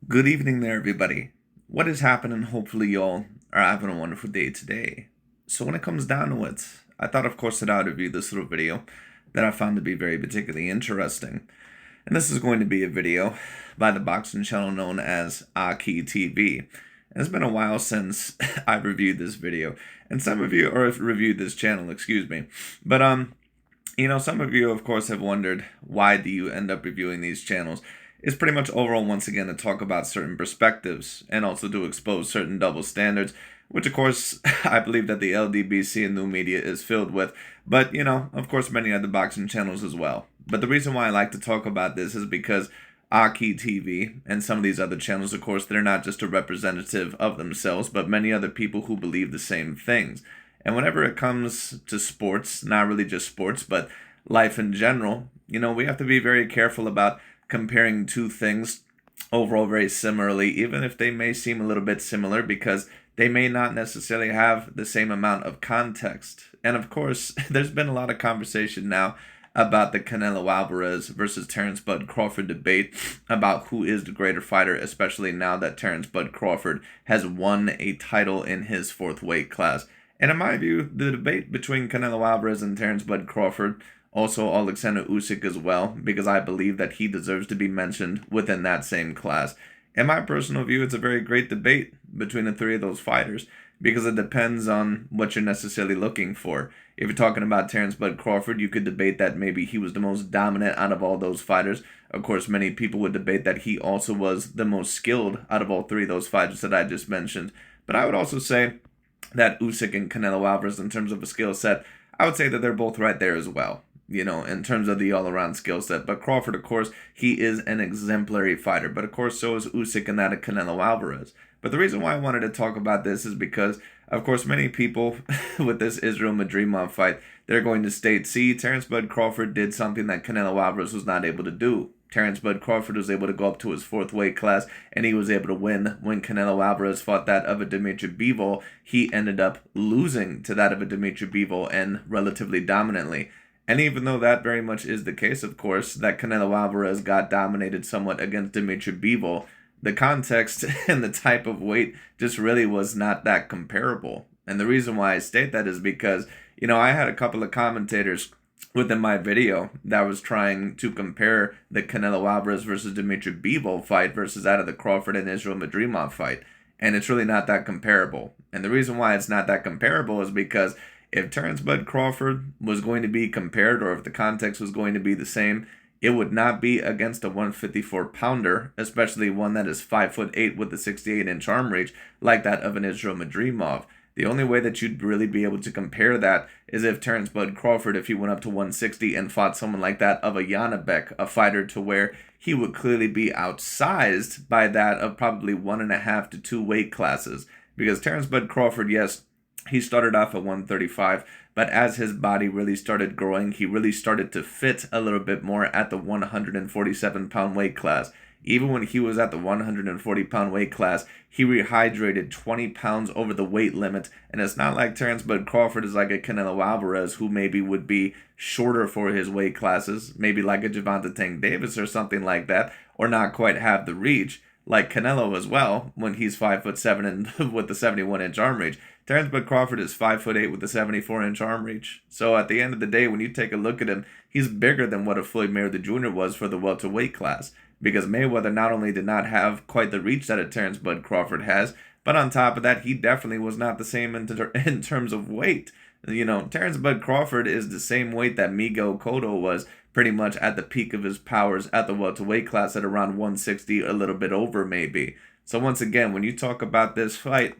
Good evening there, everybody. What is happening? Hopefully, y'all are having a wonderful day today. So, when it comes down to it, I thought, of course, that I'd review this little video that I found to be very particularly interesting. And this is going to be a video by the boxing channel known as AKHi TV. And it's been a while since I've reviewed this video, and some of you, or reviewed this channel, excuse me. But some of you, of course, have wondered, why do you end up reviewing these channels? It's pretty much overall, once again, to talk about certain perspectives and also to expose certain double standards, which, of course, I believe that the LDBC and new media is filled with, but, of course, many other boxing channels as well. But the reason why I like to talk about this is because AKHi TV and some of these other channels, of course, they're not just a representative of themselves, but many other people who believe the same things. And whenever it comes to sports, not really just sports, but life in general, we have to be very careful about comparing two things overall very similarly, even if they may seem a little bit similar, because they may not necessarily have the same amount of context. And of course, there's been a lot of conversation now about the Canelo Alvarez versus Terence Bud Crawford debate about who is the greater fighter, especially now that Terence Bud Crawford has won a title in his fourth weight class. And in my view, the debate between Canelo Alvarez and Terence Bud Crawford, also Alexander Usyk as well, because I believe that he deserves to be mentioned within that same class. In my personal view, it's a very great debate between the three of those fighters, because it depends on what you're necessarily looking for. If you're talking about Terence Bud Crawford, you could debate that maybe he was the most dominant out of all those fighters. Of course, many people would debate that he also was the most skilled out of all three of those fighters that I just mentioned. But I would also say that Usyk and Canelo Alvarez, in terms of a skill set, I would say that they're both right there as well, in terms of the all-around skill set. But Crawford, of course, he is an exemplary fighter. But, of course, so is Usyk and that of Canelo Alvarez. But the reason why I wanted to talk about this is because, of course, many people with this Israel Madrimov fight, they're going to state, see, Terence Bud Crawford did something that Canelo Alvarez was not able to do. Terence Bud Crawford was able to go up to his fourth weight class, and he was able to win. When Canelo Alvarez fought that of a Dimitri Bivol, he ended up losing to that of a Dimitri Bivol, and relatively dominantly. And even though that very much is the case, of course, that Canelo Alvarez got dominated somewhat against Dimitri Bivol, the context and the type of weight just really was not that comparable. And the reason why I state that is because, I had a couple of commentators within my video that was trying to compare the Canelo Alvarez versus Dimitri Bivol fight versus that of the Crawford and Israel Madrimov fight. And it's really not that comparable. And the reason why it's not that comparable is because if Terence Bud Crawford was going to be compared, or if the context was going to be the same, it would not be against a 154-pounder, especially one that is 5'8" with a 68-inch arm reach, like that of an Israel Madrimov. The only way that you'd really be able to compare that is if Terence Bud Crawford, if he went up to 160 and fought someone like that of a Janabek, a fighter to where he would clearly be outsized by that of probably 1.5 to 2 weight classes. Because Terence Bud Crawford, yes, he started off at 135, but as his body really started growing, he really started to fit a little bit more at the 147-pound weight class. Even when he was at the 140-pound weight class, he rehydrated 20 pounds over the weight limit. And it's not like Terence Bud Crawford is like a Canelo Alvarez, who maybe would be shorter for his weight classes, maybe like a Gervonta Tank Davis or something like that, or not quite have the reach, like Canelo as well, when he's 5'7" and with the 71-inch arm reach. Terence Bud Crawford is 5'8" with a 74-inch arm reach. So at the end of the day, when you take a look at him, he's bigger than what a Floyd Mayweather Jr. was for the welterweight class. Because Mayweather not only did not have quite the reach that a Terence Bud Crawford has, but on top of that, he definitely was not the same in terms of weight. Terence Bud Crawford is the same weight that Miguel Cotto was pretty much at the peak of his powers at the welterweight class at around 160, a little bit over maybe. So once again, when you talk about this fight,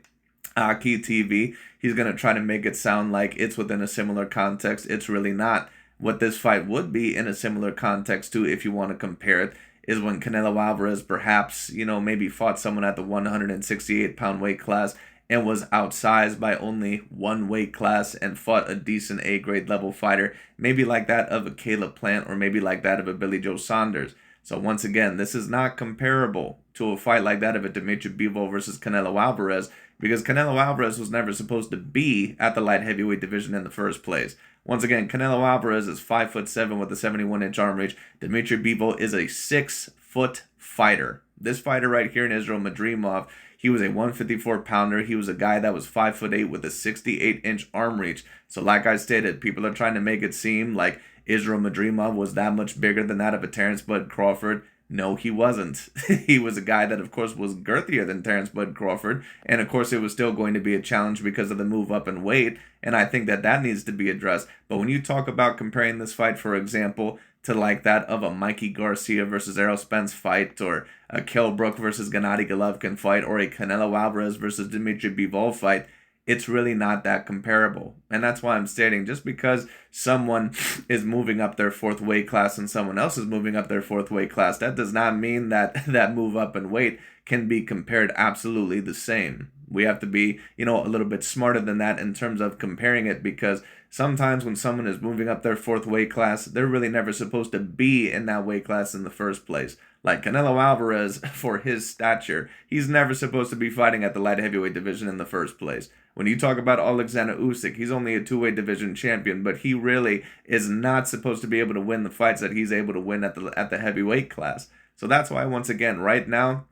AKHi TV, he's going to try to make it sound like it's within a similar context. It's really not. What this fight would be in a similar context to, if you want to compare it, is when Canelo Alvarez perhaps, maybe fought someone at the 168-pound weight class and was outsized by only one weight class and fought a decent A-grade level fighter, maybe like that of a Caleb Plant or maybe like that of a Billy Joe Saunders. So once again, this is not comparable to a fight like that of a Dimitri Bivol versus Canelo Alvarez, because Canelo Alvarez was never supposed to be at the light heavyweight division in the first place. Once again, Canelo Alvarez is 5'7" with a 71-inch arm reach. Dimitri Bivol is a 6-foot fighter. This fighter right here in Israel Madrimov, he was a 154 pounder. He was a guy that was 5'8" with a 68-inch arm reach. So like I stated, people are trying to make it seem like Israel Madrimov was that much bigger than that of a Terence Bud Crawford. No, he wasn't. He was a guy that, of course, was girthier than Terence Bud Crawford. And, of course, it was still going to be a challenge because of the move up in weight. And I think that that needs to be addressed. But when you talk about comparing this fight, for example, to like that of a Mikey Garcia versus Errol Spence fight, or a Kell Brook versus Gennady Golovkin fight, or a Canelo Alvarez versus Dimitri Bivol fight, it's really not that comparable. And that's why I'm stating, just because someone is moving up their fourth weight class and someone else is moving up their fourth weight class, that does not mean that that move up in weight can be compared absolutely the same. We have to be, a little bit smarter than that in terms of comparing it, because sometimes when someone is moving up their fourth weight class, they're really never supposed to be in that weight class in the first place. Like Canelo Alvarez, for his stature, he's never supposed to be fighting at the light heavyweight division in the first place. When you talk about Alexander Usyk, he's only a two-weight division champion, but he really is not supposed to be able to win the fights that he's able to win at the heavyweight class. So that's why, once again, right now,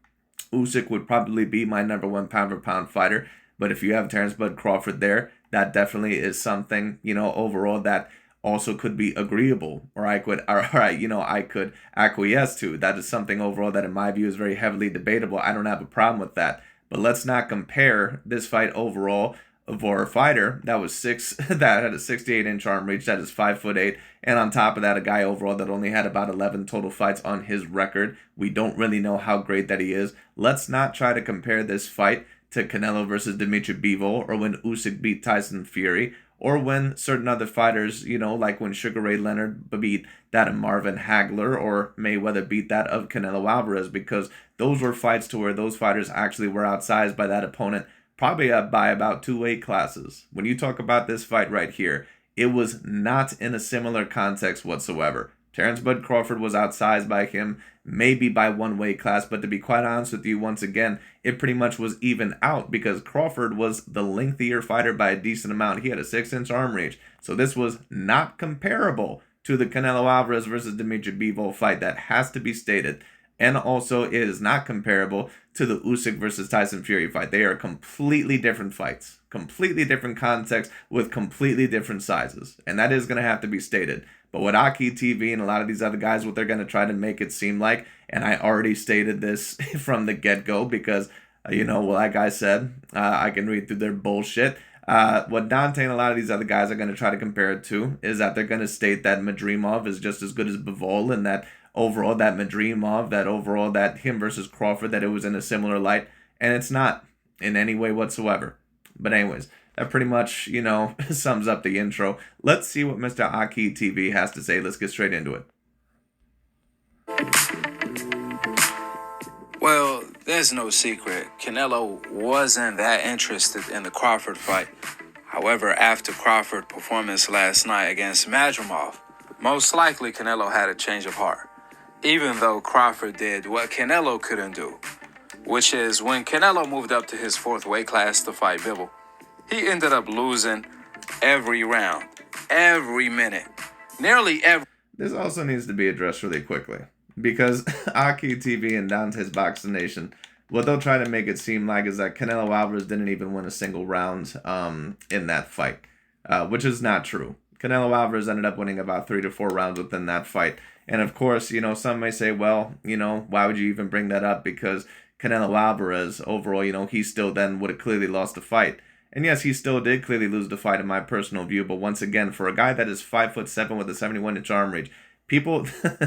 Usyk would probably be my number one pound-for-pound fighter. But if you have Terence Bud Crawford there, that definitely is something, overall that also could be agreeable, or I could acquiesce to. That is something overall that in my view is very heavily debatable. I don't have a problem with that. But let's not compare this fight overall for a fighter that was that had a 68-inch arm reach, that is 5'8", and on top of that, a guy overall that only had about 11 total fights on his record. We don't really know how great that he is. Let's not try to compare this fight to Canelo versus Dimitri Bivol, or when Usyk beat Tyson Fury, or when certain other fighters, like when Sugar Ray Leonard beat that of Marvin Hagler, or Mayweather beat that of Canelo Alvarez, because those were fights to where those fighters actually were outsized by that opponent, probably by about 2 weight classes. When you talk about this fight right here, it was not in a similar context whatsoever. Terence Bud Crawford was outsized by him, maybe by 1 weight class, but to be quite honest with you, once again, it pretty much was even out, because Crawford was the lengthier fighter by a decent amount. He had a 6-inch arm reach. So this was not comparable to the Canelo Alvarez versus Dimitri Bivol fight. That has to be stated. And also, it is not comparable to the Usyk versus Tyson Fury fight. They are completely different fights, completely different contexts with completely different sizes. And that is going to have to be stated. But what AKHi TV and a lot of these other guys, what they're going to try to make it seem like, and I already stated this from the get-go because, like I said, I can read through their bullshit. What Dante and a lot of these other guys are going to try to compare it to is that they're going to state that Madrimov is just as good as Bivol, and that overall that Madrimov, that him versus Crawford, that it was in a similar light. And it's not in any way whatsoever. But anyways, that pretty much, sums up the intro. Let's see what Mr. AKHi TV has to say. Let's get straight into it. Well, there's no secret. Canelo wasn't that interested in the Crawford fight. However, after Crawford's performance last night against Madrimov, most likely Canelo had a change of heart. Even though Crawford did what Canelo couldn't do, which is when Canelo moved up to his 4th weight class to fight Bivol, he ended up losing every round, every minute, nearly every... This also needs to be addressed really quickly, because AKHi TV and Dante's Boxing Nation, what they'll try to make it seem like is that Canelo Alvarez didn't even win a single round in that fight, which is not true. Canelo Alvarez ended up winning about 3 to 4 rounds within that fight. And of course, some may say, well, why would you even bring that up? Because Canelo Alvarez, overall, he still then would have clearly lost the fight. And yes, he still did clearly lose the fight in my personal view. But once again, for a guy that is 5'7" with a 71-inch arm reach, people,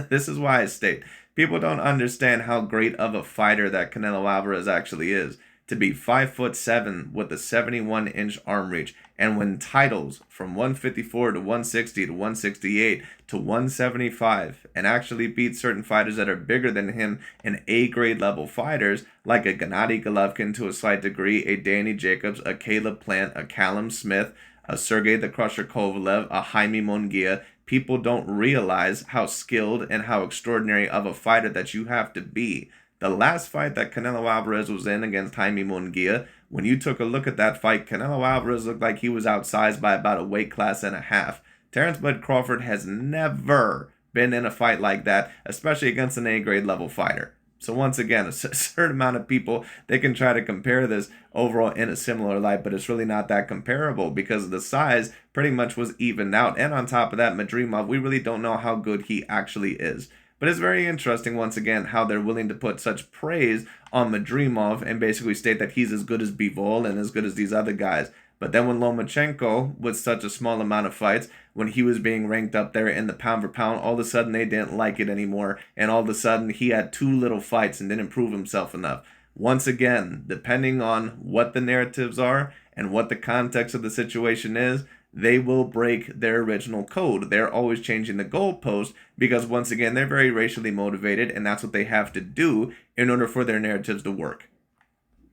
this is why I state, people don't understand how great of a fighter that Canelo Alvarez actually is. To be 5'7" with a 71-inch arm reach and win titles from 154 to 160 to 168 to 175, and actually beat certain fighters that are bigger than him and A-grade level fighters like a Gennady Golovkin to a slight degree, a Danny Jacobs, a Caleb Plant, a Callum Smith, a Sergey the Crusher Kovalev, a Jaime Munguia. People don't realize how skilled and how extraordinary of a fighter that you have to be. The last fight that Canelo Alvarez was in against Jaime Munguia, when you took a look at that fight, Canelo Alvarez looked like he was outsized by about a weight class and a half. Terence Bud Crawford has never been in a fight like that, especially against an A-grade level fighter. So once again, a certain amount of people, they can try to compare this overall in a similar light, but it's really not that comparable because the size pretty much was evened out. And on top of that, Madrimov, we really don't know how good he actually is. But it's very interesting, once again, how they're willing to put such praise on Madrimov and basically state that he's as good as Bivol and as good as these other guys. But then when Lomachenko, with such a small amount of fights, when he was being ranked up there in the pound for pound, all of a sudden they didn't like it anymore. And all of a sudden he had too little fights and didn't prove himself enough. Once again, depending on what the narratives are and what the context of the situation is, they will break their original code. They're always changing the goalpost because, once again, they're very racially motivated, and that's what they have to do in order for their narratives to work.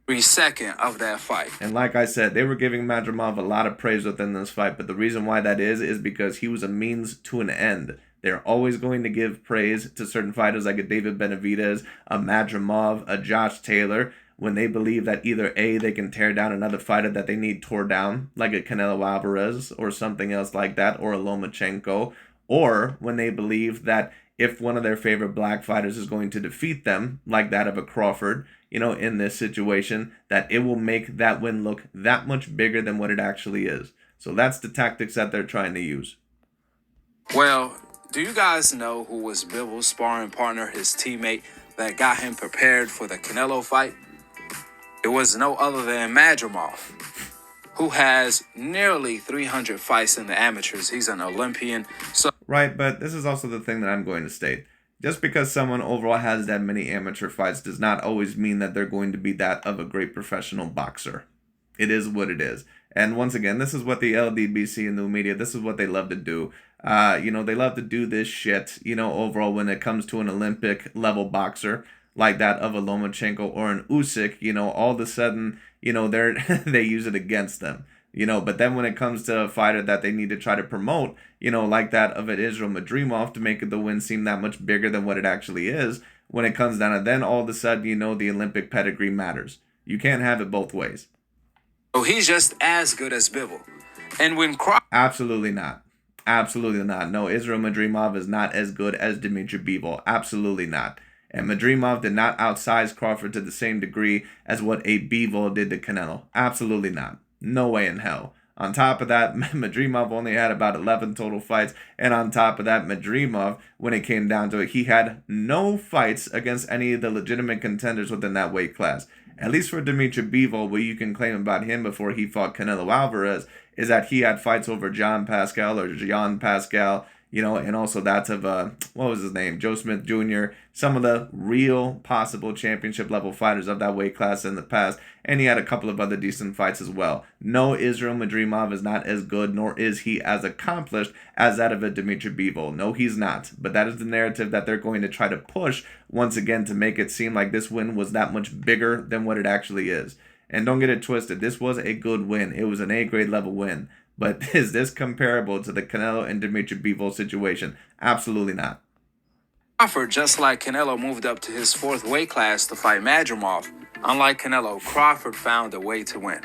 Every second of that fight. And like I said, they were giving Madrimov a lot of praise within this fight, but the reason why that is because he was a means to an end. They're always going to give praise to certain fighters like a David Benavidez, a Madrimov, a Josh Taylor, when they believe that either A, they can tear down another fighter that they need tore down, like a Canelo Alvarez or something else like that, or a Lomachenko, or when they believe that if one of their favorite black fighters is going to defeat them, like that of a Crawford, in this situation, that it will make that win look that much bigger than what it actually is. So that's the tactics that they're trying to use. Well, do you guys know who was Bivol's sparring partner, his teammate, that got him prepared for the Canelo fight? It was no other than Madrimov, who has nearly 300 fights in the amateurs. He's an Olympian. Right, but this is also the thing that I'm going to state. Just because someone overall has that many amateur fights does not always mean that they're going to be that of a great professional boxer. It is what it is. And once again, this is what the LDBC and the media, this is what they love to do. They love to do this shit, overall when it comes to an Olympic level boxer like that of a Lomachenko or an Usyk, all of a sudden, they use it against them. But then when it comes to a fighter that they need to try to promote, like that of an Israel Madrimov to make the win seem that much bigger than what it actually is, when it comes down to then all of a sudden, the Olympic pedigree matters. You can't have it both ways. So he's just as good as Bivol. And when Absolutely not. Absolutely not. No, Israel Madrimov is not as good as Dimitri Bivol. Absolutely not. And Madrimov did not outsize Crawford to the same degree as what a Bivol did to Canelo. Absolutely not. No way in hell. On top of that, Madrimov only had about 11 total fights. And on top of that, Madrimov, when it came down to it, he had no fights against any of the legitimate contenders within that weight class. At least for Dimitri Bivol, what you can claim about him before he fought Canelo Alvarez is that he had fights over John Pascal or Jean Pascal, and also that's of, what was his name, Joe Smith Jr., some of the real possible championship level fighters of that weight class in the past, and he had a couple of other decent fights as well. No, Israel Madrimov is not as good, nor is he as accomplished as that of a Dimitri Bivol. No, he's not. But that is the narrative that they're going to try to push once again to make it seem like this win was that much bigger than what it actually is. And don't get it twisted, this was a good win. It was an A-grade level win. But is this comparable to the Canelo and Dimitri Bivol situation? Absolutely not. Crawford, just like Canelo, moved up to his fourth weight class to fight Madrimov. Unlike Canelo, Crawford found a way to win.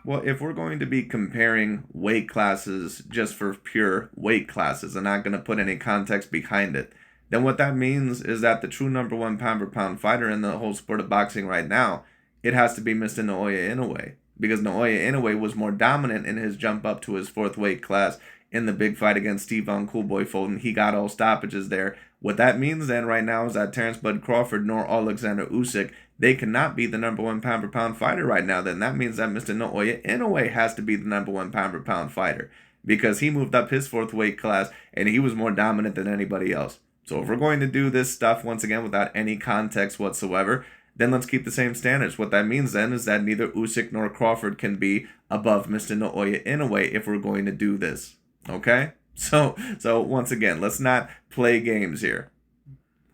Well, if we're going to be comparing weight classes just for pure weight classes and not going to put any context behind it, then what that means is that the true number one pound for pound fighter in the whole sport of boxing right now, it has to be Mr. Naoya Inoue. Because Naoya Inoue was more dominant in his jump up to his fourth weight class in the big fight against Stephen Coolboy Fulton. He got all stoppages there. What that means then right now is that Terence Bud Crawford nor Alexander Usyk, they cannot be the number one pound for pound fighter right now. Then that means that Mr. Naoya Inoue has to be the number one pound for pound fighter because he moved up his fourth weight class and he was more dominant than anybody else. So if we're going to do this stuff once again without any context whatsoever, then let's keep the same standards. What that means then is that neither Usyk nor Crawford can be above Mr. Naoya Inoue if we're going to do this. Okay? So once again, let's not play games here.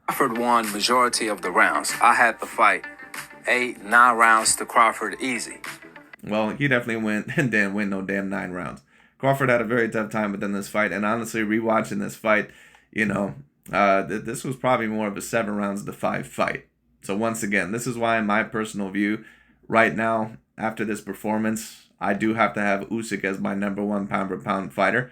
Crawford won majority of the rounds. I had the fight 9 rounds to Crawford easy. Well, he definitely went and didn't win no damn 9 rounds. Crawford had a very tough time within this fight, and honestly, rewatching this fight, this was probably more of a 7 rounds to 5 fight. So once again, this is why in my personal view, right now, after this performance, I do have to have Usyk as my number one pound for pound fighter.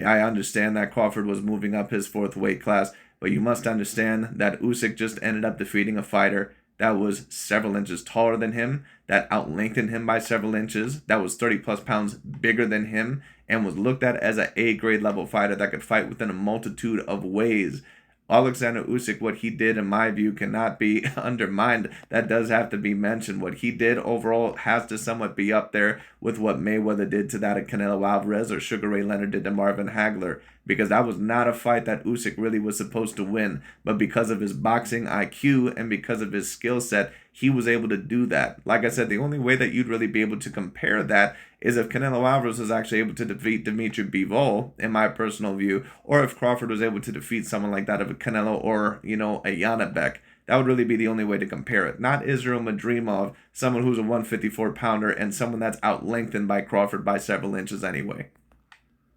I understand that Crawford was moving up his fourth weight class, But you must understand that Usyk just ended up defeating a fighter that was several inches taller than him, that outlengthened him by several inches, that was 30 plus pounds bigger than him, and was looked at as an A grade level fighter that could fight within a multitude of ways. Alexander Usyk, what he did, in my view, cannot be undermined. That does have to be mentioned. What he did overall has to somewhat be up there with what Mayweather did to that of Canelo Alvarez or Sugar Ray Leonard did to Marvin Hagler, because that was not a fight that Usyk really was supposed to win. But because of his boxing IQ and because of his skill set, he was able to do that. Like I said, the only way that you'd really be able to compare that is if Canelo Alvarez was actually able to defeat Dimitri Bivol, in my personal view, or if Crawford was able to defeat someone like that of a Canelo or, a Yanabek. That would really be the only way to compare it. Not Israel Madrimov, someone who's a 154-pounder and someone that's outlengthened by Crawford by several inches anyway.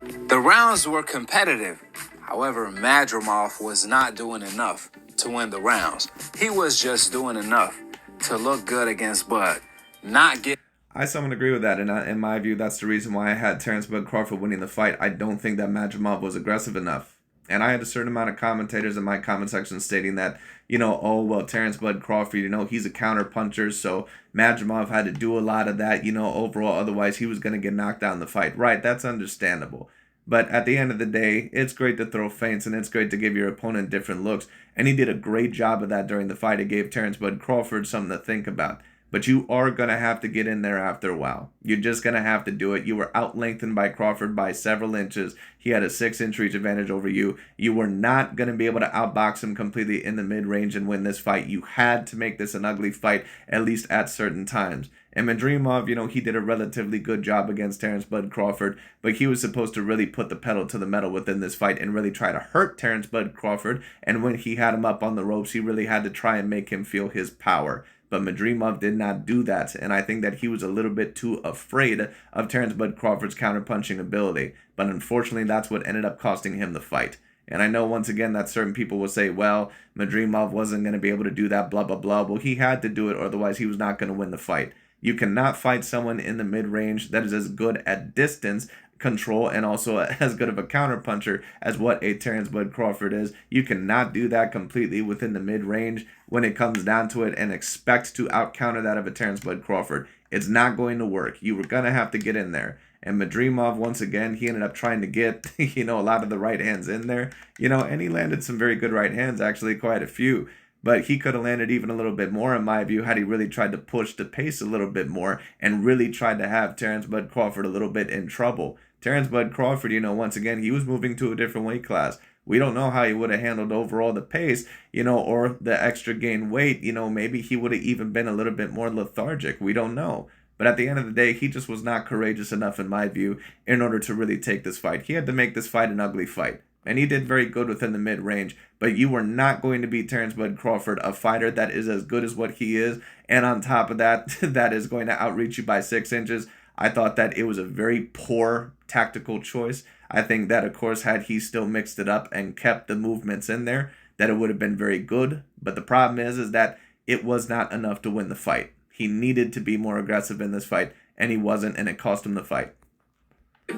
The rounds were competitive. However, Madrimov was not doing enough to win the rounds. He was just doing enough to look good against Bud, not get. I somewhat agree with that, and in my view, that's the reason why I had Terence Bud Crawford winning the fight. I don't think that Madrimov was aggressive enough. And I had a certain amount of commentators in my comment section stating that, oh, well, Terence Bud Crawford, he's a counter puncher, so Madrimov had to do a lot of that, overall, otherwise he was going to get knocked out in the fight. Right, that's understandable. But at the end of the day, it's great to throw feints and it's great to give your opponent different looks. And he did a great job of that during the fight. It gave Terence Bud Crawford something to think about. But you are going to have to get in there after a while. You're just going to have to do it. You were outlengthened by Crawford by several inches. He had a 6-inch reach advantage over you. You were not going to be able to outbox him completely in the mid-range and win this fight. You had to make this an ugly fight, at least at certain times. And Madrimov, he did a relatively good job against Terence Bud Crawford, but he was supposed to really put the pedal to the metal within this fight and really try to hurt Terence Bud Crawford. And when he had him up on the ropes, he really had to try and make him feel his power. But Madrimov did not do that, and I think that he was a little bit too afraid of Terence Bud Crawford's counterpunching ability. But unfortunately, that's what ended up costing him the fight. And I know, once again, that certain people will say, well, Madrimov wasn't going to be able to do that, blah, blah, blah. Well, he had to do it, or otherwise he was not going to win the fight. You cannot fight someone in the mid-range that is as good at distance control and also as good of a counterpuncher as what a Terence Bud Crawford is. You cannot do that completely within the mid-range when it comes down to it and expect to out-counter that of a Terence Bud Crawford. It's not going to work. You were going to have to get in there. And Madrimov, once again, he ended up trying to get, a lot of the right hands in there, and he landed some very good right hands, actually quite a few. But he could have landed even a little bit more, in my view, had he really tried to push the pace a little bit more and really tried to have Terence Bud Crawford a little bit in trouble. Terence Bud Crawford, once again, he was moving to a different weight class. We don't know how he would have handled overall the pace, or the extra gain weight. Maybe he would have even been a little bit more lethargic. We don't know. But at the end of the day, he just was not courageous enough, in my view, in order to really take this fight. He had to make this fight an ugly fight. And he did very good within the mid-range. But you were not going to beat Terence Bud Crawford, a fighter that is as good as what he is. And on top of that, that is going to outreach you by 6 inches. I thought that it was a very poor tactical choice. I think that, of course, had he still mixed it up and kept the movements in there, that it would have been very good. But the problem is that it was not enough to win the fight. He needed to be more aggressive in this fight, and he wasn't, and it cost him the fight.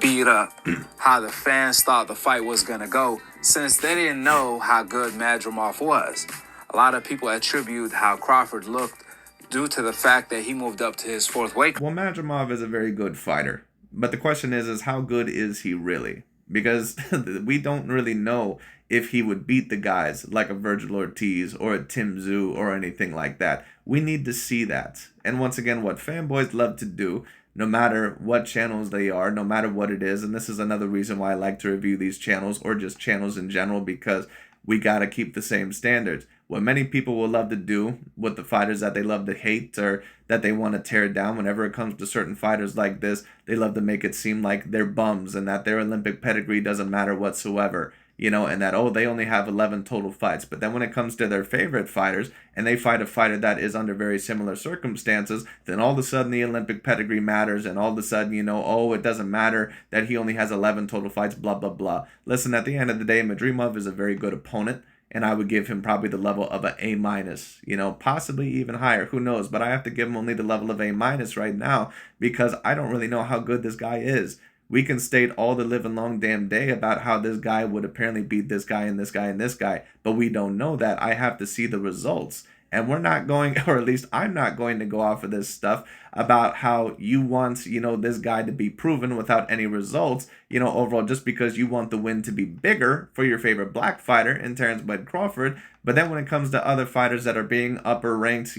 Beat up how the fans thought the fight was going to go, since they didn't know how good Madrimov was. A lot of people attribute how Crawford looked due to the fact that he moved up to his 4th weight. Well, Madrimov is a very good fighter, but the question is how good is he really? Because we don't really know if he would beat the guys like a Virgil Ortiz or a Tim Tszyu or anything like that. We need to see that. And once again, what fanboys love to do, no matter what channels they are, no matter what it is, and this is another reason why I like to review these channels or just channels in general, because we got to keep the same standards. What many people will love to do with the fighters that they love to hate or that they want to tear down, whenever it comes to certain fighters like this, they love to make it seem like they're bums and that their Olympic pedigree doesn't matter whatsoever. And that, they only have 11 total fights. But then when it comes to their favorite fighters and they fight a fighter that is under very similar circumstances, then all of a sudden the Olympic pedigree matters. And all of a sudden, it doesn't matter that he only has 11 total fights, blah, blah, blah. Listen, at the end of the day, Madrimov is a very good opponent. And I would give him probably the level of an A-, possibly even higher. Who knows? But I have to give him only the level of A- right now because I don't really know how good this guy is. We can state all the living long damn day about how this guy would apparently beat this guy and this guy and this guy, but we don't know that. I have to see the results. And we're not going, or at least I'm not going to go off of this stuff about how you want, this guy to be proven without any results, overall, just because you want the win to be bigger for your favorite black fighter in Terence Crawford. But then when it comes to other fighters that are being upper ranked,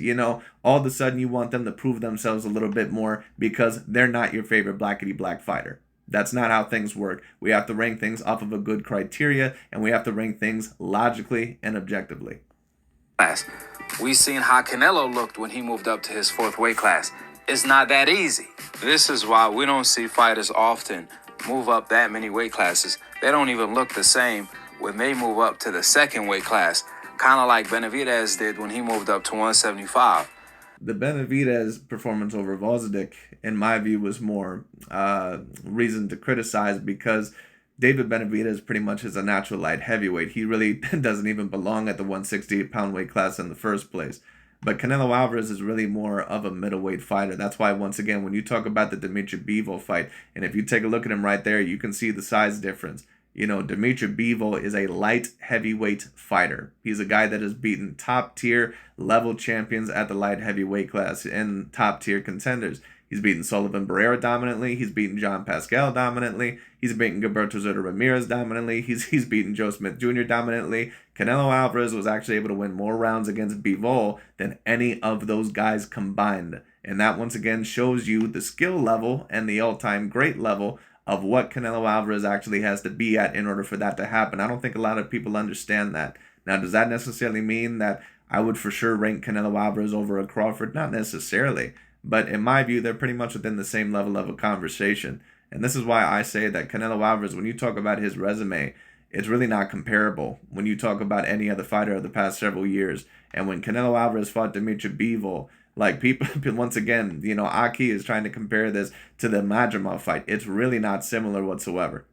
all of a sudden you want them to prove themselves a little bit more because they're not your favorite blackety black fighter. That's not how things work. We have to rank things off of a good criteria, and we have to rank things logically and objectively. We seen how Canelo looked when he moved up to his 4th weight class. It's not that easy. This is why we don't see fighters often move up that many weight classes. They don't even look the same when they move up to the 2nd weight class, kind of like Benavidez did when he moved up to 175. The Benavidez performance over Usyk, in my view, was more reason to criticize because David Benavidez pretty much is a natural light heavyweight. He really doesn't even belong at the 168-pound weight class in the first place. But Canelo Alvarez is really more of a middleweight fighter. That's why, once again, when you talk about the Dimitri Bivol fight, and if you take a look at him right there, you can see the size difference. Dimitri Bivol is a light heavyweight fighter. He's a guy that has beaten top-tier level champions at the light heavyweight class and top-tier contenders. He's beaten Sullivan Barrera dominantly. He's beaten John Pascal dominantly. He's beaten Gilberto Zurdo Ramirez dominantly. He's beaten Joe Smith Jr. dominantly. Canelo Alvarez was actually able to win more rounds against Bivol than any of those guys combined. And that once again shows you the skill level and the all-time great level of what Canelo Alvarez actually has to be at in order for that to happen. I don't think a lot of people understand that. Now, does that necessarily mean that I would for sure rank Canelo Alvarez over a Crawford? Not necessarily. But in my view, they're pretty much within the same level of a conversation. And this is why I say that Canelo Alvarez, when you talk about his resume, it's really not comparable when you talk about any other fighter of the past several years. And when Canelo Alvarez fought Dimitri Bivol, like people, once again, AKHi is trying to compare this to the Madrimov fight. It's really not similar whatsoever.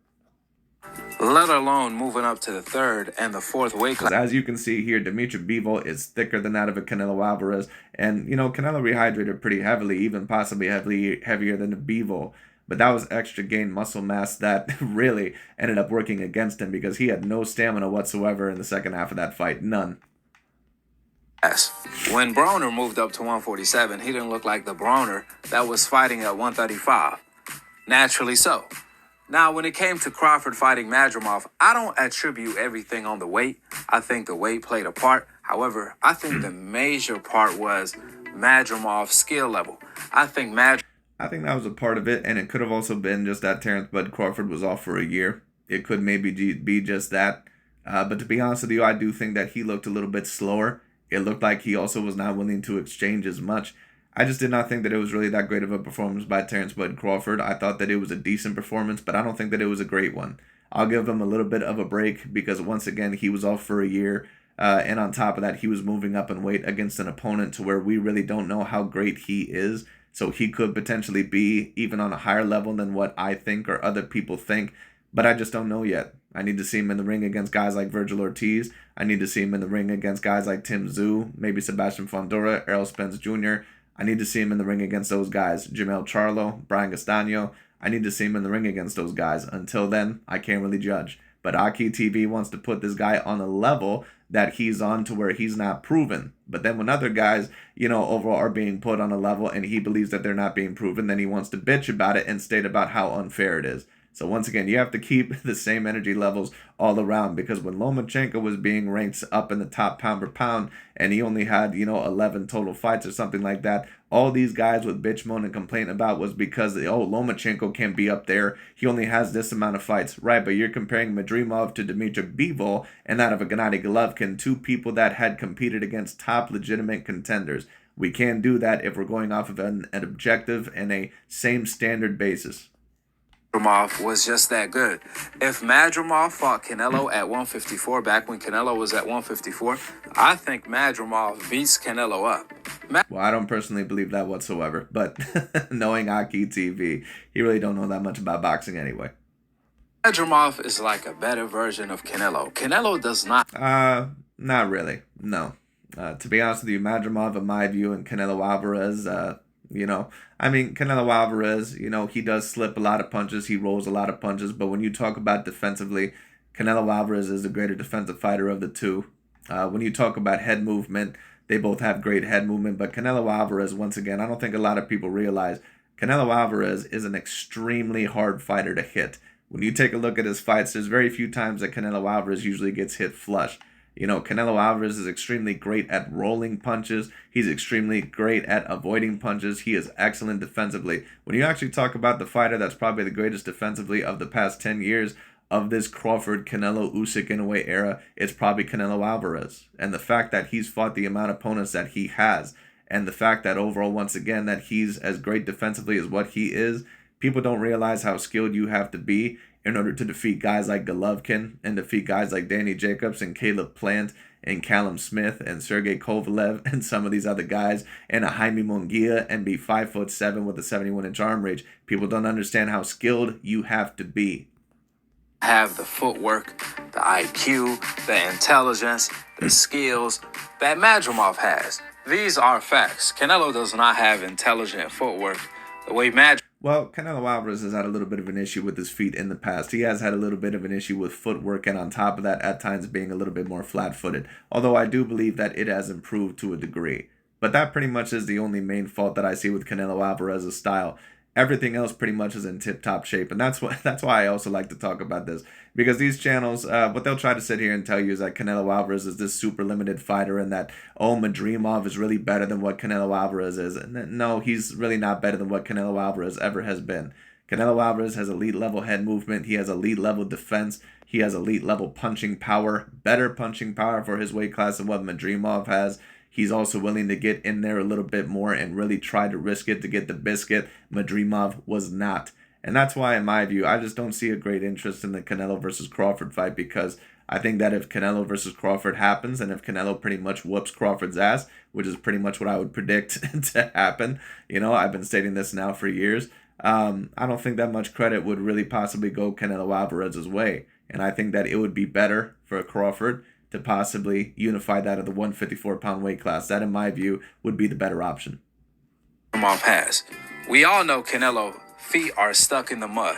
Let alone moving up to the 3rd and the 4th weight class. As you can see here, Dimitri Bivol is thicker than that of a Canelo Alvarez. And, Canelo rehydrated pretty heavily, even possibly heavier than the Bivol. But that was extra gain muscle mass that really ended up working against him because he had no stamina whatsoever in the second half of that fight. None. When Broner moved up to 147, he didn't look like the Broner that was fighting at 135. Naturally so. Now, when it came to Crawford fighting Madrimov, I don't attribute everything on the weight. I think the weight played a part. However, I think the major part was Madrimov's skill level. I think that was a part of it, and it could have also been just that Terence Crawford was off for a year. It could maybe be just that. But to be honest with you, I do think that he looked a little bit slower. It looked like he also was not willing to exchange as much. I just did not think that it was really that great of a performance by Terence Crawford. I thought that it was a decent performance, but I don't think that it was a great one. I'll give him a little bit of a break because, once again, he was off for a year. And on top of that, he was moving up in weight against an opponent to where we really don't know how great he is. So he could potentially be even on a higher level than what I think or other people think. But I just don't know yet. I need to see him in the ring against guys like Virgil Ortiz. I need to see him in the ring against guys like Tim Tszyu, maybe Sebastian Fondora, Errol Spence Jr. I need to see him in the ring against those guys. Jamel Charlo, Brian Castano. I need to see him in the ring against those guys. Until then, I can't really judge. But AKHi TV wants to put this guy on a level that he's on to where he's not proven. But then when other guys, overall are being put on a level and he believes that they're not being proven, then he wants to bitch about it and state about how unfair it is. So once again, you have to keep the same energy levels all around, because when Lomachenko was being ranked up in the top pound per pound and he only had, 11 total fights or something like that, all these guys would bitch, moan, and complain about was because, Lomachenko can't be up there. He only has this amount of fights. Right, but you're comparing Madrimov to Dimitri Bivol and that of a Gennady Golovkin, two people that had competed against top legitimate contenders. We can't do that if we're going off of an objective and a same standard basis. Madrimov was just that good. If Madrimov fought Canelo at 154 back when Canelo was at 154, I think Madrimov beats Canelo up. Well, I don't personally believe that whatsoever, but knowing AKHi TV, he really don't know that much about boxing anyway. Madrimov is like a better version of Canelo. Canelo does not. Not really. No. To be honest with you, Madrimov, in my view, and Canelo Alvarez, You know, I mean, Canelo Alvarez, he does slip a lot of punches. He rolls a lot of punches. But when you talk about defensively, Canelo Alvarez is the greater defensive fighter of the two. When you talk about head movement, they both have great head movement. But Canelo Alvarez, once again, I don't think a lot of people realize Canelo Alvarez is an extremely hard fighter to hit. When you take a look at his fights, there's very few times that Canelo Alvarez usually gets hit flush. Canelo Alvarez is extremely great at rolling punches. He's extremely great at avoiding punches. He is excellent defensively. When you actually talk about the fighter that's probably the greatest defensively of the past 10 years of this Crawford, Canelo, Usyk in a way era, it's probably Canelo Alvarez. And the fact that he's fought the amount of opponents that he has, and the fact that overall, once again, that he's as great defensively as what he is, people don't realize how skilled you have to be in order to defeat guys like Golovkin and defeat guys like Danny Jacobs and Caleb Plant and Callum Smith and Sergey Kovalev and some of these other guys and a Jaime Munguia and be 5'7" with a 71-inch arm reach. People don't understand how skilled you have to be. Have the footwork, the IQ, the intelligence, the skills that Madrimov has. These are facts. Canelo does not have intelligent footwork the way Well, Canelo Alvarez has had a little bit of an issue with his feet in the past. He has had a little bit of an issue with footwork, and on top of that, at times being a little bit more flat-footed. Although I do believe that it has improved to a degree. But that pretty much is the only main fault that I see with Canelo Alvarez's style. Everything else pretty much is in tip-top shape, and that's why I also like to talk about this, because these channels, what they'll try to sit here and tell you is that Canelo Alvarez is this super limited fighter, and that Madrimov is really better than what Canelo Alvarez is. And no, he's really not better than what Canelo Alvarez ever has been. Canelo Alvarez has elite level head movement. He has elite level defense. He has elite level punching power, better punching power for his weight class than what Madrimov has. He's also willing to get in there a little bit more and really try to risk it to get the biscuit. Madrimov was not. And that's why, in my view, I just don't see a great interest in the Canelo versus Crawford fight, because I think that if Canelo versus Crawford happens, and if Canelo pretty much whoops Crawford's ass, which is pretty much what I would predict to happen, I've been stating this now for years, I don't think that much credit would really possibly go Canelo Alvarez's way. And I think that it would be better for Crawford to possibly unify that of the 154-pound weight class. That, in my view, would be the better option. Has. We all know Canelo feet are stuck in the mud.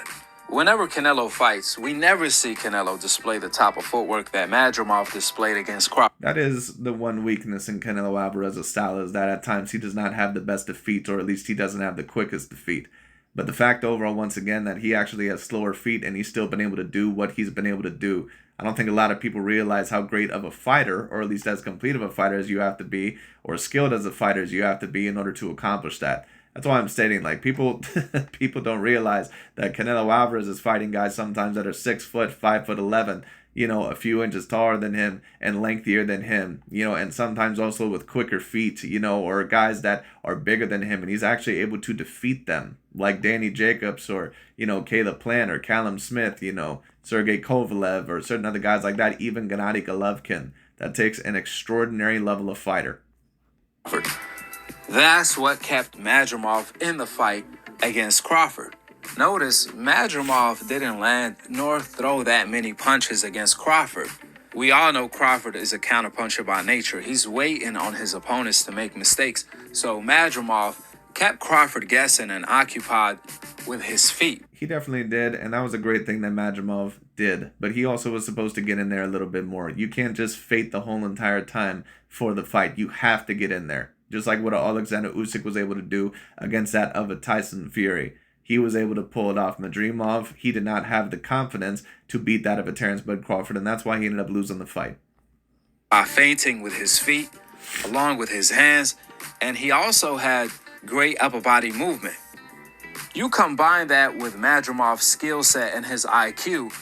Whenever Canelo fights, we never see Canelo display the type of footwork that Madrimov displayed against Crawford. That is the one weakness in Canelo Alvarez's style, is that at times he does not have the best of feet, or at least he doesn't have the quickest of feet. But the fact overall, once again, that he actually has slower feet and he's still been able to do what he's been able to do. I don't think a lot of people realize how great of a fighter, or at least as complete of a fighter as you have to be, or skilled as a fighter as you have to be in order to accomplish that. That's why I'm stating, like, people don't realize that Canelo Alvarez is fighting guys sometimes that are 6 foot, 5'11", a few inches taller than him and lengthier than him, and sometimes also with quicker feet, or guys that are bigger than him, and he's actually able to defeat them, like Danny Jacobs or, Caleb Plant or Callum Smith, Sergey Kovalev or certain other guys like that, even Gennady Golovkin. That takes an extraordinary level of fighter. That's what kept Madrimov in the fight against Crawford. Notice, Madrimov didn't land nor throw that many punches against Crawford. We all know Crawford is a counterpuncher by nature. He's waiting on his opponents to make mistakes. So Madrimov kept Crawford guessing and occupied with his feet. He definitely did, and that was a great thing that Madrimov did. But he also was supposed to get in there a little bit more. You can't just fake the whole entire time for the fight. You have to get in there. Just like what Alexander Usyk was able to do against that of a Tyson Fury. He was able to pull it off. Madrimov, he did not have the confidence to beat that of a Terence Crawford, and that's why he ended up losing the fight. By feinting with his feet, along with his hands, and he also had great upper body movement. You combine that with Madrimov's skill set and his IQ,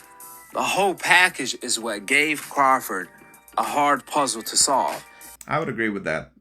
the whole package is what gave Crawford a hard puzzle to solve. I would agree with that.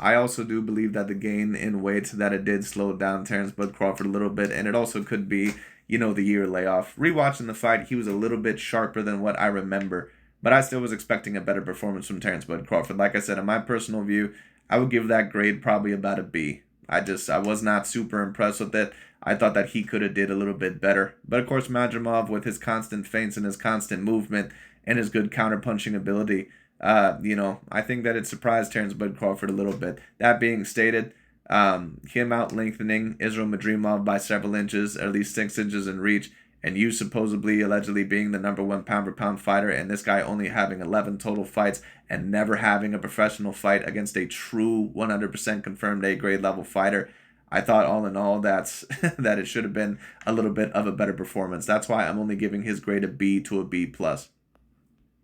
I also do believe that the gain in weight, that it did slow down Terence Crawford a little bit, and it also could be, the year layoff. Rewatching the fight, he was a little bit sharper than what I remember, but I still was expecting a better performance from Terence Crawford. Like I said, in my personal view, I would give that grade probably about a B. I was not super impressed with it. I thought that he could have did a little bit better. But of course, Madrimov, with his constant feints and his constant movement and his good counterpunching ability, I think that it surprised Terence Crawford a little bit. That being stated, Him out lengthening Israel Madrimov by several inches, at least 6 inches in reach, and you supposedly, allegedly being the #1 pound-for-pound fighter, and this guy only having 11 total fights and never having a professional fight against a true 100% confirmed A-grade level fighter. I thought all in all that it should have been a little bit of a better performance. That's why I'm only giving his grade a B to a B+.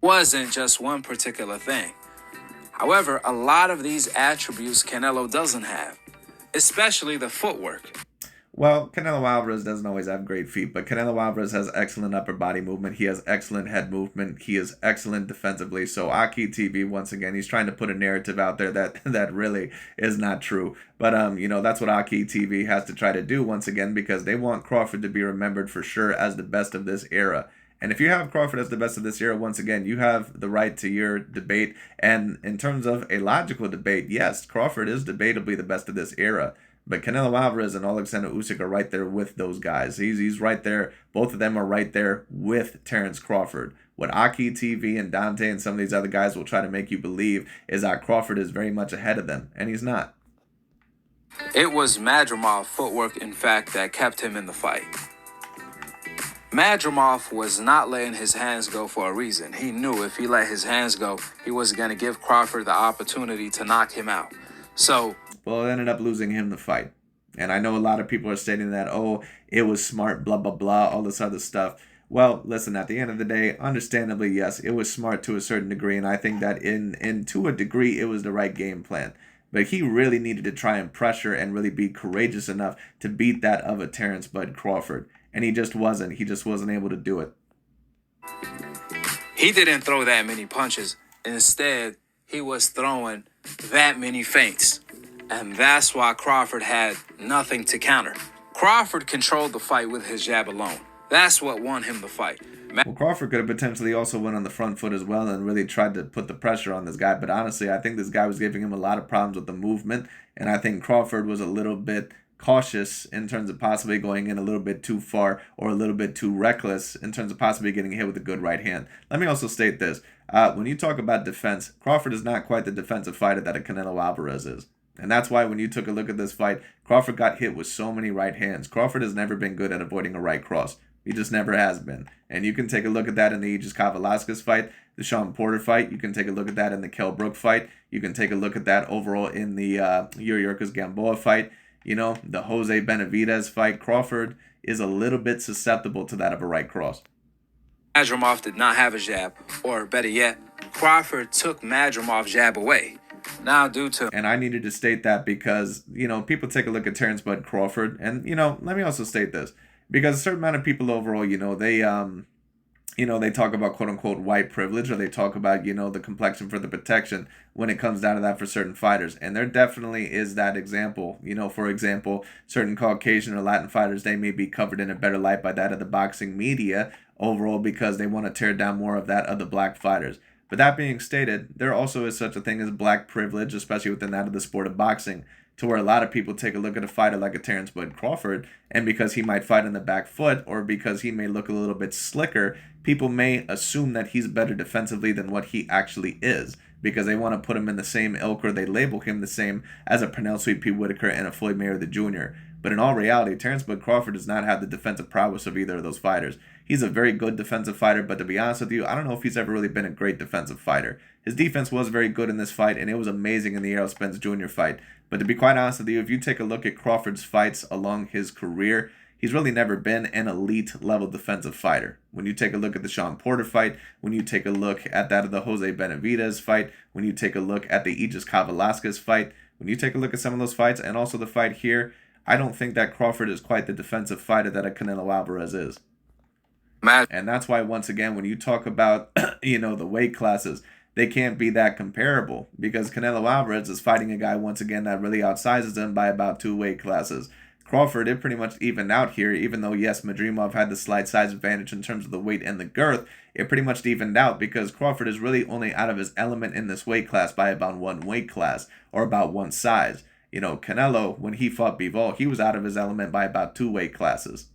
Wasn't just one particular thing. However, a lot of these attributes Canelo doesn't have, especially the footwork. Well, Canelo Alvarez doesn't always have great feet, but Canelo Alvarez has excellent upper body movement. He has excellent head movement. He is excellent defensively. So AKHi TV, once again, he's trying to put a narrative out there that really is not true. But that's what AKHi TV has to try to do once again, because they want Crawford to be remembered for sure as the best of this era. And if you have Crawford as the best of this era, once again, you have the right to your debate. And in terms of a logical debate, yes, Crawford is debatably the best of this era. But Canelo Alvarez and Alexander Usyk are right there with those guys. He's right there. Both of them are right there with Terence Crawford. What AKHi TV and Dante and some of these other guys will try to make you believe is that Crawford is very much ahead of them, and he's not. It was Madrimov's footwork, in fact, that kept him in the fight. Madrimov was not letting his hands go for a reason. He knew if he let his hands go, he was going to give Crawford the opportunity to knock him out. Well, it ended up losing him the fight. And I know a lot of people are stating that, oh, it was smart, blah, blah, blah, all this other stuff. Well, listen, at the end of the day, understandably, yes, it was smart to a certain degree. And I think that to a degree, it was the right game plan. But he really needed to try and pressure and really be courageous enough to beat that of a Terence Bud Crawford. And he just wasn't. He just wasn't able to do it. He didn't throw that many punches. Instead, he was throwing that many feints. And that's why Crawford had nothing to counter. Crawford controlled the fight with his jab alone. That's what won him the fight. Well, Crawford could have potentially also went on the front foot as well and really tried to put the pressure on this guy. But honestly, I think this guy was giving him a lot of problems with the movement. And I think Crawford was a little bit cautious in terms of possibly going in a little bit too far or a little bit too reckless in terms of possibly getting hit with a good right hand. Let me also state this. When you talk about defense, Crawford is not quite the defensive fighter that a Canelo Alvarez is. And that's why when you took a look at this fight, Crawford got hit with so many right hands. Crawford has never been good at avoiding a right cross. He just never has been. And you can take a look at that in the Aegis Velasquez fight, the Sean Porter fight. You can take a look at that in the Kell Brook fight. You can take a look at that overall in the Yuriorkis Gamboa fight. The Jose Benavidez fight. Crawford is a little bit susceptible to that of a right cross. Madrimov did not have a jab, or better yet, Crawford took Madrimov's jab away. Now due to... And I needed to state that because, people take a look at Terence Bud Crawford. And, let me also state this. Because a certain amount of people overall, they talk about quote-unquote white privilege, or they talk about, the complexion for the protection when it comes down to that for certain fighters. And there definitely is that example. For example, certain Caucasian or Latin fighters, they may be covered in a better light by that of the boxing media overall because they want to tear down more of that of the black fighters. But that being stated, there also is such a thing as black privilege, especially within that of the sport of boxing, to where a lot of people take a look at a fighter like a Terence Bud Crawford, and because he might fight on the back foot, or because he may look a little bit slicker, people may assume that he's better defensively than what he actually is, because they want to put him in the same ilk, or they label him the same as a Pernell Sweet Pea Whitaker and a Floyd Mayweather Jr. But in all reality, Terence Bud Crawford does not have the defensive prowess of either of those fighters. He's a very good defensive fighter, but to be honest with you, I don't know if he's ever really been a great defensive fighter. His defense was very good in this fight, and it was amazing in the Errol Spence Jr. fight. But to be quite honest with you, if you take a look at Crawford's fights along his career, he's really never been an elite level defensive fighter. When you take a look at the Sean Porter fight, when you take a look at that of the Jose Benavidez fight, when you take a look at the Aegis Velasquez fight, when you take a look at some of those fights, and also the fight here, I don't think that Crawford is quite the defensive fighter that a Canelo Alvarez is. And that's why, once again, when you talk about, the weight classes, they can't be that comparable because Canelo Alvarez is fighting a guy, once again, that really outsizes him by about 2 weight classes. Crawford, it pretty much evened out here, even though, yes, Madrimov had the slight size advantage in terms of the weight and the girth. It pretty much evened out because Crawford is really only out of his element in this weight class by about 1 weight class or about 1 size. Canelo, when he fought Bivol, he was out of his element by about 2 weight classes.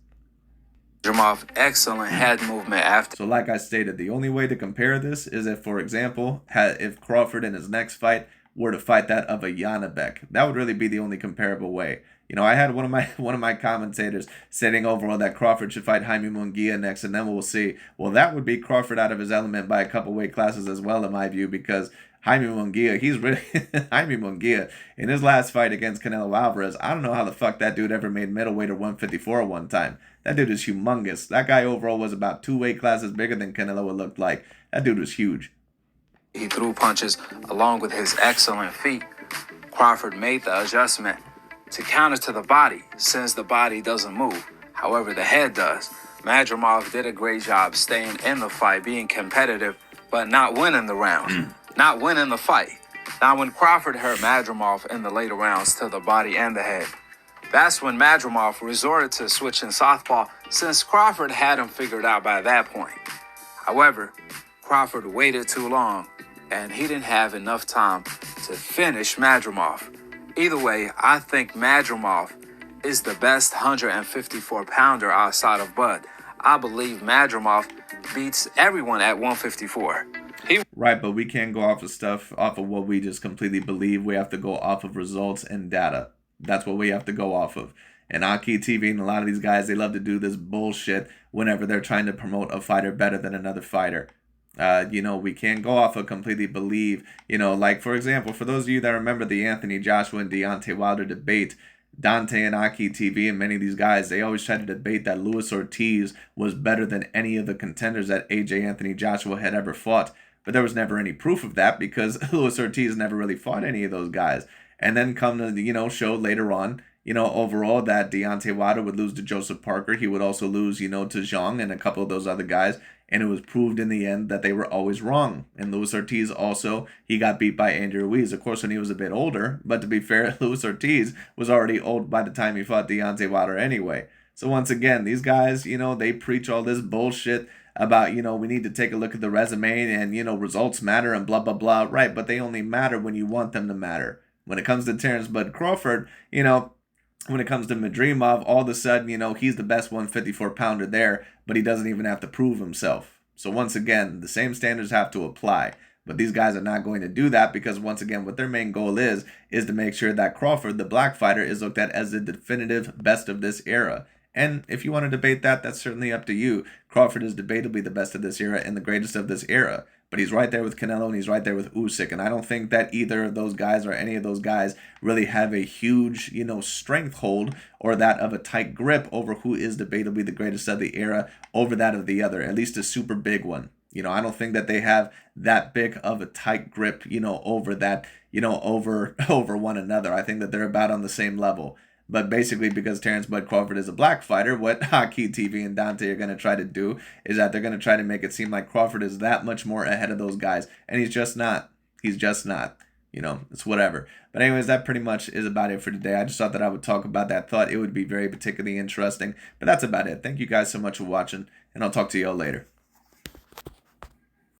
Madrimov, excellent head movement after. So like I stated, the only way to compare this is if, for example, if Crawford in his next fight were to fight that of a Janabek. That would really be the only comparable way. You know, I had one of my commentators saying overall that Crawford should fight Jaime Munguia next, and then we'll see. Well, that would be Crawford out of his element by a couple weight classes as well, in my view, because Jaime Munguia, he's really Jaime Munguia in his last fight against Canelo Alvarez. I don't know how the fuck that dude ever made middleweight or 154 at one time. That dude is humongous. That guy overall was about 2 weight classes bigger than Canelo, it looked like. That dude was huge. He threw punches along with his excellent feet. Crawford made the adjustment to counter to the body, since the body doesn't move. However, the head does. Madrimov did a great job staying in the fight, being competitive, but not winning the round, not winning the fight. Now, when Crawford hurt Madrimov in the later rounds to the body and the head, that's when Madrimov resorted to switching southpaw, since Crawford had him figured out by that point. However, Crawford waited too long, and he didn't have enough time to finish Madrimov. Either way, I think Madrimov is the best 154-pounder outside of Bud. I believe Madrimov beats everyone at 154. Right, but we can't go off of stuff, off of what we just completely believe. We have to go off of results and data. That's what we have to go off of. And AKHi TV and a lot of these guys, they love to do this bullshit whenever they're trying to promote a fighter better than another fighter. You know, we can't go off of completely believe, you know, like, for example, for those of you that remember the Anthony Joshua and Deontay Wilder debate, Dante and AKHi TV and many of these guys, they always try to debate that Luis Ortiz was better than any of the contenders that AJ Anthony Joshua had ever fought. But there was never any proof of that because Luis Ortiz never really fought any of those guys. And then come to, you know, show later on, you know, overall that Deontay Wilder would lose to Joseph Parker. He would also lose, you know, to Zhang and a couple of those other guys. And it was proved in the end that they were always wrong. And Luis Ortiz also, he got beat by Andy Ruiz, of course, when he was a bit older. But to be fair, Luis Ortiz was already old by the time he fought Deontay Wilder anyway. So once again, these guys, you know, they preach all this bullshit about, you know, we need to take a look at the resume and, you know, results matter and blah, blah, blah. Right, but they only matter when you want them to matter. When it comes to Terence Bud Crawford, you know, when it comes to Madrimov, all of a sudden, you know, he's the best 154-pounder there, but he doesn't even have to prove himself. So once again, the same standards have to apply. But these guys are not going to do that because, once again, what their main goal is to make sure that Crawford, the black fighter, is looked at as the definitive best of this era. And if you want to debate that, that's certainly up to you. Crawford is debatably the best of this era and the greatest of this era. But he's right there with Canelo and he's right there with Usyk. And I don't think that either of those guys or any of those guys really have a huge, you know, strength hold or that of a tight grip over who is debatably the greatest of the era over that of the other, at least a super big one. You know, I don't think that they have that big of a tight grip, you know, over that, you know, over one another. I think that they're about on the same level. But basically, because Terence Bud Crawford is a black fighter, what AKHi TV and Dante are going to try to do is that they're going to try to make it seem like Crawford is that much more ahead of those guys. And he's just not. He's just not. You know, it's whatever. But anyways, that pretty much is about it for today. I just thought that I would talk about that. Thought it would be very particularly interesting. But that's about it. Thank you guys so much for watching. And I'll talk to y'all later.